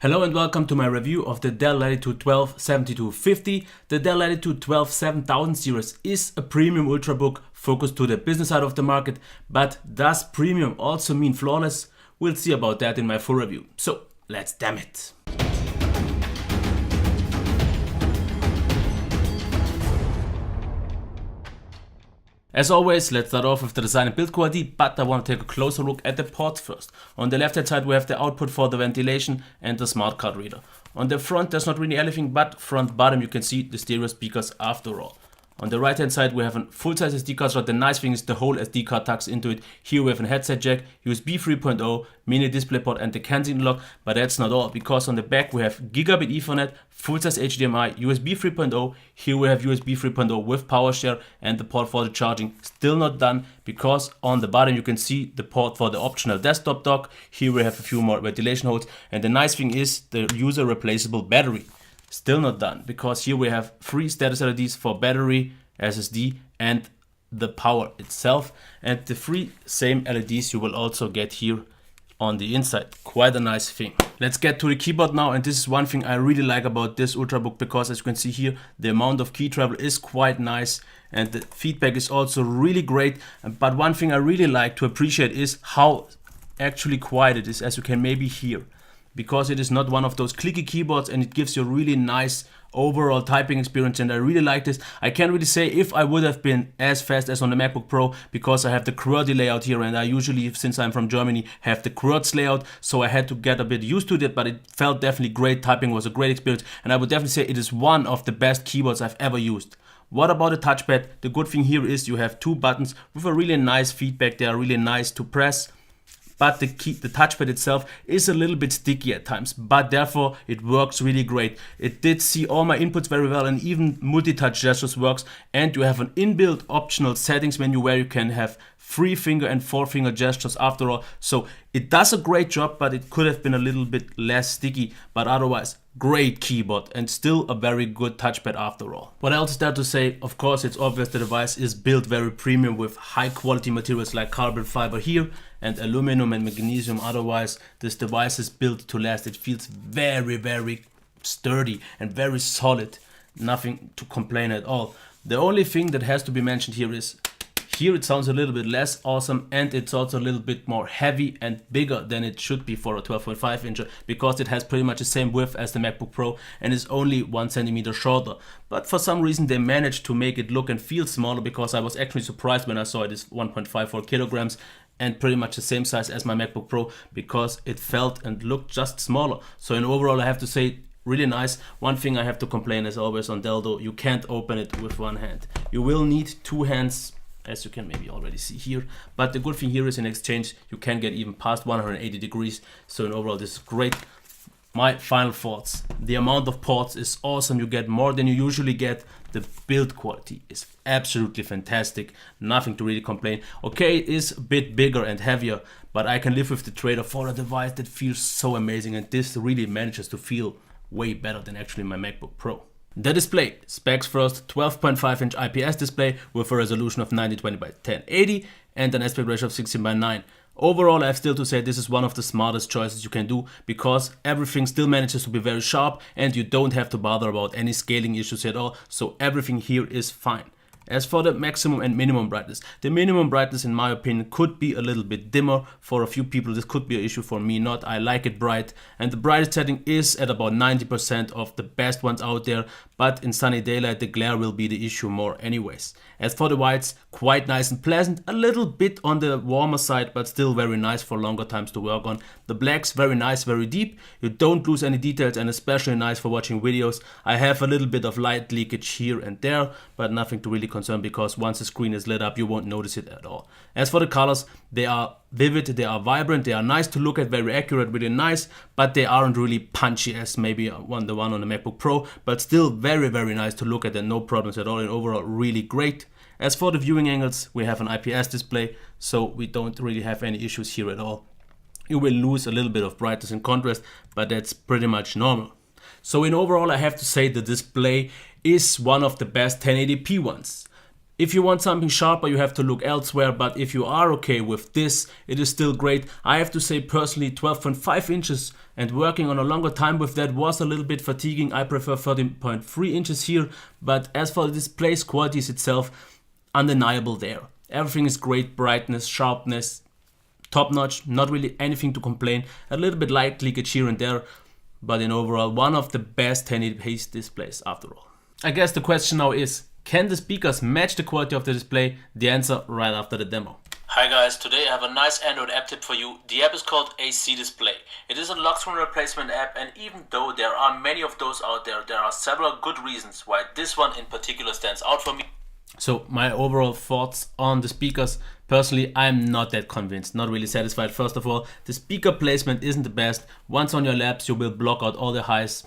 Hello and welcome to my review of the Dell Latitude 127250. The Dell Latitude 127000 series is a premium ultrabook focused to the business side of the market, but does premium also mean flawless? We'll see about that in my full review. So let's damn it. As always, let's start off with the design and build quality, but I want to take a closer look at the ports first. On the left hand side we have the output for the ventilation and the smart card reader. On the front there's not really anything, but front bottom you can see the stereo speakers after all. On the right hand side we have a full-size SD card slot. The nice thing is the whole SD card tucks into it. Here we have a headset jack, USB 3.0, mini DisplayPort and the Kensington lock, but that's not all, because on the back we have gigabit Ethernet, full-size HDMI, USB 3.0, here we have USB 3.0 with power share and the port for the charging. Still not done, because on the bottom you can see the port for the optional desktop dock. Here we have a few more ventilation holes, and the nice thing is the user replaceable battery. Still not done, because here we have 3 status LEDs for battery, SSD and the power itself, and the 3 same LEDs you will also get here on the inside. Quite a nice thing. Let's get to the keyboard now, and this is one thing I really like about this ultrabook, because as you can see here the amount of key travel is quite nice and the feedback is also really great. But one thing I really like to appreciate is how actually quiet it is, as you can maybe hear, because it is not one of those clicky keyboards and it gives you a really nice overall typing experience, and I really like this. I can't really say if I would have been as fast as on the MacBook Pro, because I have the QWERTY layout here, and I usually, since I'm from Germany, have the QWERTZ layout, so I had to get a bit used to it, but it felt definitely great. Typing was a great experience, and I would definitely say it is one of the best keyboards I've ever used. What about the touchpad? The good thing here is you have 2 buttons with a really nice feedback. They are really nice to press. But the touchpad itself is a little bit sticky at times, but therefore it works really great. It did see all my inputs very well, and even multi-touch gestures works, and you have an inbuilt optional settings menu where you can have 3-finger and 4-finger gestures after all. So it does a great job, but it could have been a little bit less sticky, but otherwise great keyboard and still a very good touchpad after all. What else is there to say? Of course, it's obvious the device is built very premium with high quality materials like carbon fiber here and aluminum and magnesium. Otherwise, this device is built to last. It feels very sturdy and very solid. Nothing to complain at all. The only thing that has to be mentioned here is here it sounds a little bit less awesome, and it's also a little bit more heavy and bigger than it should be for a 12.5 inch, because it has pretty much the same width as the MacBook Pro and is only 1 centimeter shorter. But for some reason they managed to make it look and feel smaller, because I was actually surprised when I saw it is 1.54 kilograms and pretty much the same size as my MacBook Pro, because it felt and looked just smaller. So in overall I have to say, really nice. One thing I have to complain as always on Dell though, you can't open it with one hand. You will need 2 hands, as you can maybe already see here. But the good thing here is in exchange you can get even past 180 degrees. So in overall this is great. My final thoughts. The amount of ports is awesome. You get more than you usually get. The build quality is absolutely fantastic. Nothing to really complain. Okay, it is a bit bigger and heavier, but I can live with the trade-off for a device that feels so amazing, and this really manages to feel way better than actually my MacBook Pro. The display, specs first, 12.5 inch IPS display with a resolution of 1920 by 1080 and an aspect ratio of 16:9. Overall, I have still to say this is one of the smartest choices you can do, because everything still manages to be very sharp and you don't have to bother about any scaling issues at all, so everything here is fine. As for the maximum and minimum brightness, the minimum brightness in my opinion could be a little bit dimmer. For a few people this could be an issue, for me not. I like it bright, and the brightest setting is at about 90% of the best ones out there, but in sunny daylight the glare will be the issue more anyways. As for the whites, quite nice and pleasant, a little bit on the warmer side, but still very nice for longer times to work on. The blacks, very nice, very deep, you don't lose any details, and especially nice for watching videos. I have a little bit of light leakage here and there, but nothing to really concern, because once the screen is lit up you won't notice it at all. As for the colors, they are vivid, they are vibrant, they are nice to look at, very accurate, really nice, but they aren't really punchy as maybe the one on the MacBook Pro, but still very nice to look at and no problems at all, and overall really great. As for the viewing angles, we have an IPS display, so we don't really have any issues here at all. You will lose a little bit of brightness and contrast, but that's pretty much normal. So in overall I have to say the display is one of the best 1080p ones. If you want something sharper, you have to look elsewhere, but if you are okay with this, it is still great. I have to say personally 12.5 inches and working on a longer time with that was a little bit fatiguing. I prefer 13.3 inches here, but as for the display's qualities itself, undeniable there. Everything is great, brightness, sharpness, top notch, not really anything to complain. A little bit light leakage here and there, but in overall, one of the best 1080p displays after all. I guess the question now is, can the speakers match the quality of the display? The answer right after the demo. Hi guys, today I have a nice Android app tip for you. The app is called AC Display. It is a lock screen replacement app, and even though there are many of those out there, there are several good reasons why this one in particular stands out for me. So my overall thoughts on the speakers. Personally, I'm not that convinced, not really satisfied. First of all, the speaker placement isn't the best. Once on your laps, you will block out all the highs,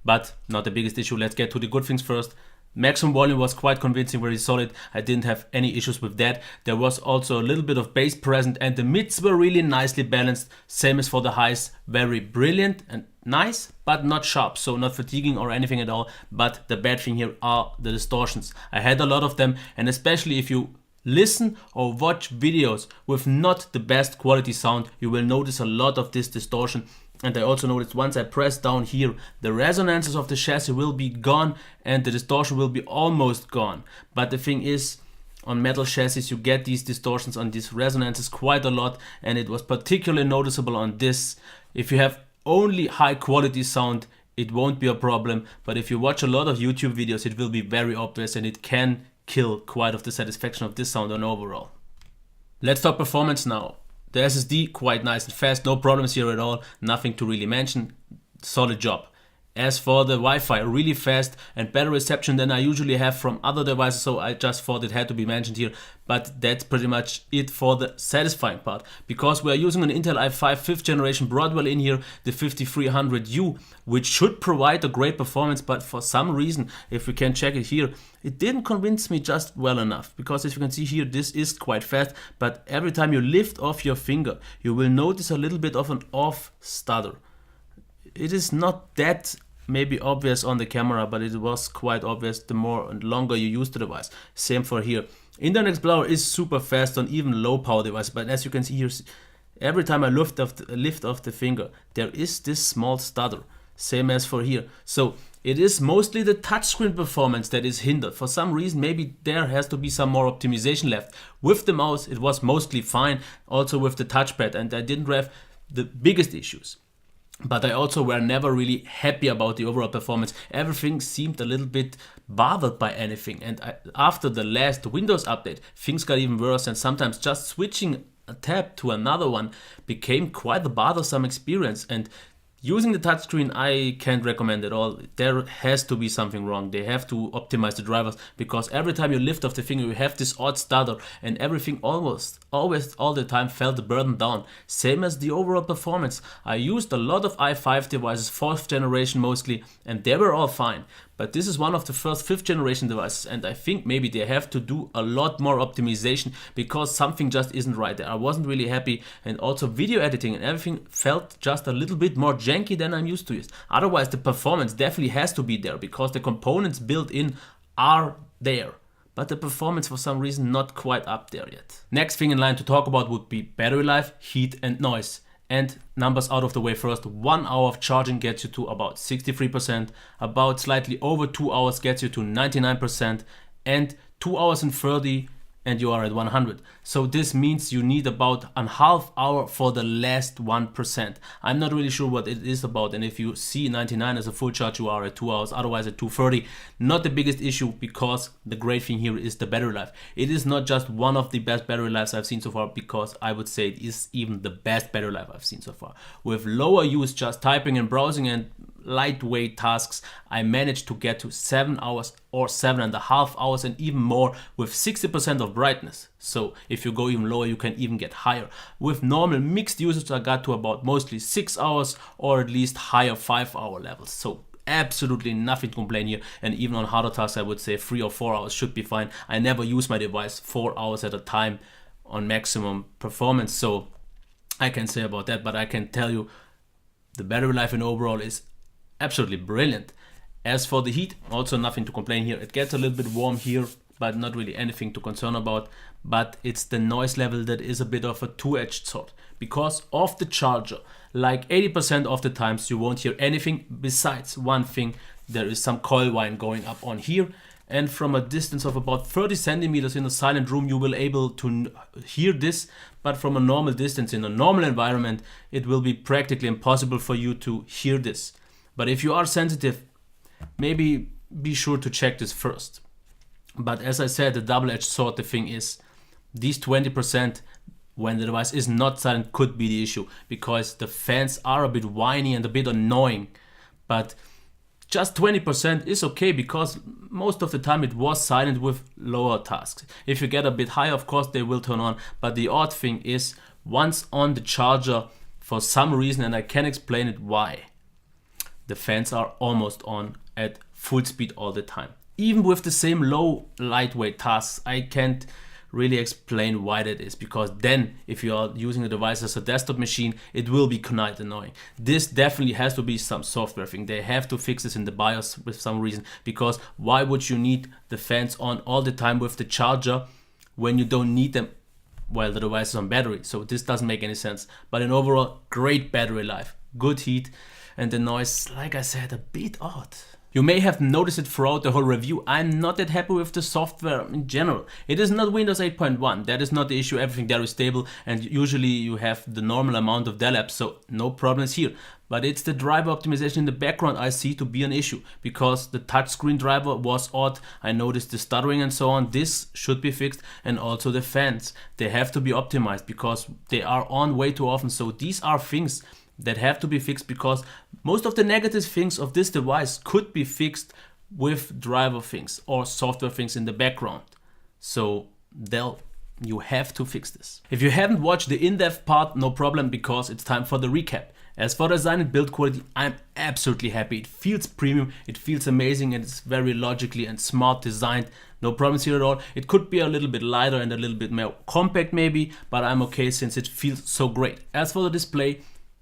but not the biggest issue. Let's get to the good things first. Maximum volume was quite convincing, very solid. I didn't have any issues with that. There was also a little bit of bass present, and the mids were really nicely balanced. Same as for the highs, very brilliant and nice, but not sharp, so not fatiguing or anything at all. But the bad thing here are the distortions. I had a lot of them, and especially if you listen or watch videos with not the best quality sound, you will notice a lot of this distortion. And I also noticed once I press down here, the resonances of the chassis will be gone and the distortion will be almost gone. But the thing is, on metal chassis you get these distortions on these resonances quite a lot, and it was particularly noticeable on this. If you have only high quality sound, it won't be a problem, but if you watch a lot of YouTube videos, it will be very obvious, and it can kill quite of the satisfaction of this sound on overall. Let's talk performance now. The SSD quite nice and fast, no problems here at all, nothing to really mention, solid job. As for the Wi-Fi, really fast and better reception than I usually have from other devices, so I just thought it had to be mentioned here. But that's pretty much it for the satisfying part, because we are using an Intel i5 5th generation Broadwell in here, the 5300U, which should provide a great performance, but for some reason, if we can check it here, it didn't convince me just well enough, because as you can see here, this is quite fast, but every time you lift off your finger, you will notice a little bit of an off stutter. It is not that maybe obvious on the camera, but it was quite obvious the more and longer you use the device. Same for here. Internet Explorer is super fast on even low power devices, but as you can see here, every time I lift off the finger, there is this small stutter. Same as for here. So it is mostly the touchscreen performance that is hindered. For some reason, maybe there has to be some more optimization left. With the mouse, it was mostly fine. Also with the touchpad, and I didn't have the biggest issues. But I also were never really happy about the overall performance. Everything seemed a little bit bothered by anything. And after the last Windows update, things got even worse, and sometimes just switching a tab to another one became quite a bothersome experience. And using the touchscreen, I can't recommend at all. There has to be something wrong. They have to optimize the drivers, because every time you lift off the finger, you have this odd stutter, and everything always all the time felt the burden down. Same as the overall performance. I used a lot of i5 devices, 4th generation mostly, and they were all fine. But this is one of the first 5th generation devices, and I think maybe they have to do a lot more optimization, because something just isn't right there. I wasn't really happy, and also video editing and everything felt just a little bit more janky than I'm used to it. Otherwise, the performance definitely has to be there, because the components built in are there. But the performance for some reason not quite up there yet. Next thing in line to talk about would be battery life, heat and noise. And numbers out of the way first. 1 hour of charging gets you to about 63%, about slightly over 2 hours gets you to 99%, and 2 hours and 30 and you are at 100. So this means you need about a half hour for the last 1%. I'm not really sure what it is about, and if you see 99 as a full charge, you are at 2 hours, otherwise at 2:30. Not the biggest issue, because the great thing here is the battery life. It is not just one of the best battery lives I've seen so far, because I would say it is even the best battery life I've seen so far. With lower use, just typing and browsing and lightweight tasks, I managed to get to 7 hours or 7.5 hours, and even more with 60% of brightness. So if you go even lower, you can even get higher. With normal mixed usage, I got to about mostly 6 hours, or at least higher 5-hour levels. So absolutely nothing to complain here, and even on harder tasks I would say 3 or 4 hours should be fine. I never use my device 4 hours at a time on maximum performance, so I can say about that. But I can tell you the battery life in overall is absolutely brilliant. As for the heat, also nothing to complain here. It gets a little bit warm here but not really anything to concern about. But it's the noise level that is a bit of a two-edged sword. Because of the charger, like 80% of the times you won't hear anything besides one thing. There is some coil whine going up on here. And from a distance of about 30 centimeters in a silent room, you will be able to hear this. But from a normal distance in a normal environment, it will be practically impossible for you to hear this. But if you are sensitive, maybe be sure to check this first. But as I said, the double-edged sword, the thing is, these 20% when the device is not silent could be the issue, because the fans are a bit whiny and a bit annoying. But just 20% is okay, because most of the time it was silent with lower tasks. If you get a bit higher, of course they will turn on. But the odd thing is, once on the charger, for some reason, and I can explain it why, the fans are almost on at full speed all the time. Even with the same low lightweight tasks, I can't really explain why that is, because then if you are using the device as a desktop machine, it will be quite annoying. This definitely has to be some software thing. They have to fix this in the BIOS with some reason, because why would you need the fans on all the time with the charger when you don't need them while the device is on battery? So this doesn't make any sense. But in overall, great battery life, good heat, and the noise, like I said, a bit odd. You may have noticed it throughout the whole review. I'm not that happy with the software in general. It is not Windows 8.1. That is not the issue. Everything there is stable, and usually you have the normal amount of dell apps, so no problems here. But it's the driver optimization in the background I see to be an issue, because the touchscreen driver was odd. I noticed the stuttering and so on. This should be fixed, and also the fans. They have to be optimized because they are on way too often. So these are things that have to be fixed, because most of the negative things of this device could be fixed with driver things or software things in the background. So Dell, you have to fix this. If you haven't watched the in-depth part, no problem, because it's time for the recap. As for design and build quality, I'm absolutely happy. It feels premium, it feels amazing, and it's very logically and smart designed. No problems here at all. It could be a little bit lighter and a little bit more compact maybe, but I'm okay since it feels so great. As for the display,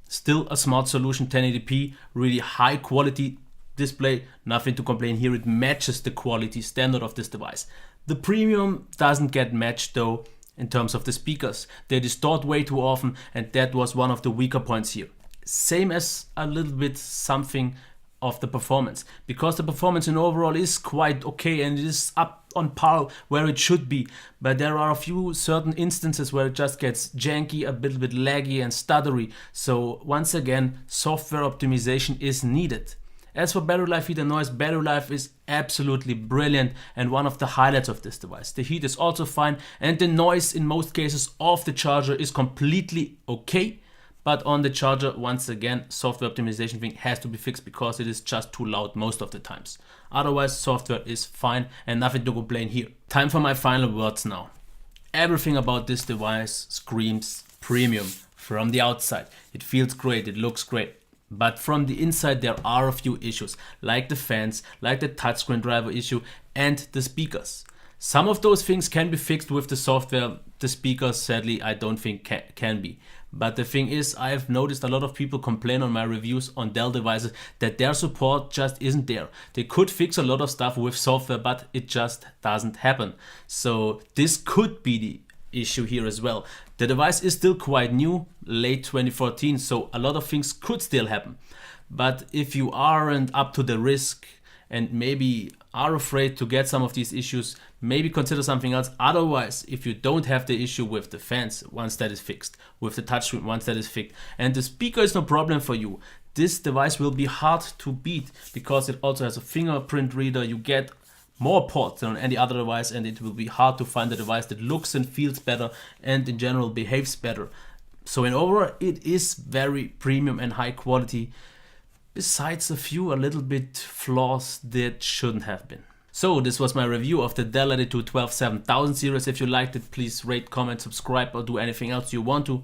still a smart solution, 1080p, really high quality display, nothing to complain here. It matches the quality standard of this device. The premium doesn't get matched though in terms of the speakers. They distort way too often, and that was one of the weaker points here. Same as a little bit something of the performance, because the performance in overall is quite okay and it is up on par where it should be, but there are a few certain instances where it just gets janky, a little bit laggy and stuttery. So once again, software optimization is needed. As for battery life, heat and noise, battery life is absolutely brilliant and one of the highlights of this device. The heat is also fine, and the noise in most cases of the charger is completely okay. But on the charger, once again, software optimization thing has to be fixed, because it is just too loud most of the times. Otherwise, software is fine and nothing to complain here. Time for my final words now. Everything about this device screams premium from the outside. It feels great, it looks great. But from the inside, there are a few issues, like the fans, like the touchscreen driver issue, and the speakers. Some of those things can be fixed with the software. The speakers, sadly, I don't think can be. But the thing is, I've noticed a lot of people complain on my reviews on Dell devices that their support just isn't there. They could fix a lot of stuff with software, but it just doesn't happen. So this could be the issue here as well. The device is still quite new, late 2014, so a lot of things could still happen. But if you aren't up to the risk and maybe are afraid to get some of these issues, maybe consider something else. Otherwise, if you don't have the issue with the fans, once that is fixed, with the touchscreen, once that is fixed, and the speaker is no problem for you, this device will be hard to beat, because it also has a fingerprint reader. You get more ports than on any other device, and it will be hard to find a device that looks and feels better and in general behaves better. So in overall, it is very premium and high quality, besides a few a little bit flaws that shouldn't have been. So this was my review of the Dell Latitude 12-7000 series. If you liked it, please rate, comment, subscribe, or do anything else you want to.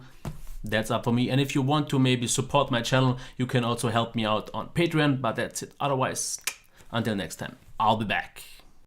That's up for me. And if you want to maybe support my channel, you can also help me out on Patreon, but that's it. Otherwise, until next time, I'll be back.